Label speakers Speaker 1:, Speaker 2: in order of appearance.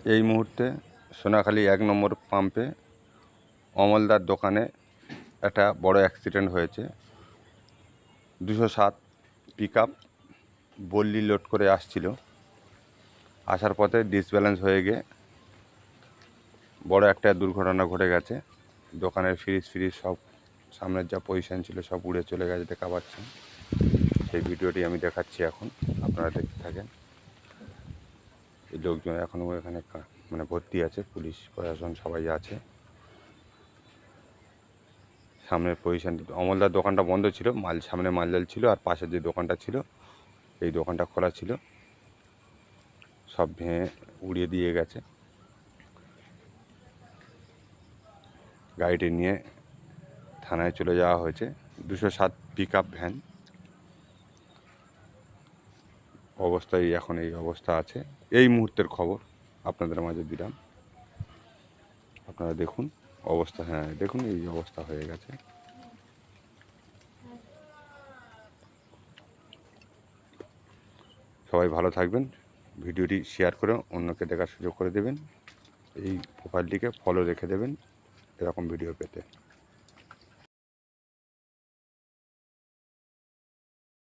Speaker 1: এই মুহূর্তে সোনাখালী 1 নম্বর পাম্পে অমলদার দোকানে একটা বড় অ্যাক্সিডেন্ট হয়েছে। 207 পিকআপ বল্লি লোড করে আসছিল, আসার পথে ডিসব্যালেন্স হয়ে গিয়ে বড় একটা দুর্ঘটনা ঘটে গেছে। দোকানের ফ্রিজ সব সামনের যা পজিশন ছিল সব উড়ে চলে গেছে, দেখা পাচ্ছেন। সেই ভিডিওটি আমি দেখাচ্ছি এখন, আপনারা দেখতে থাকেন। এই লোকজন এখনও এখানে ভর্তি আছে, পুলিশ প্রশাসন সবাই আছে। সামনের পজিশন, অমলদার দোকানটা বন্ধ ছিল, সামনে মালজাল ছিল, আর পাশের যে দোকানটা ছিল এই দোকানটা খোলা ছিল, সব ভেঙে উড়িয়ে দিয়ে গেছে। গাড়িটি নিয়ে থানায় চলে যাওয়া হয়েছে। 207 পিকআপ ভ্যান অবস্থায় এখন এই অবস্থা আছে। এই মুহূর্তের খবর আপনাদের মাঝে দিলাম, আপনারা দেখুন অবস্থা। হ্যাঁ দেখুন এই অবস্থা হয়ে গেছে। সবাই ভালো থাকবেন, ভিডিওটি শেয়ার করে অন্যকে দেখার সুযোগ করে দেবেন, এই প্রোফাইলটিকে ফলো রেখে দেবেন এরকম ভিডিও পেতে।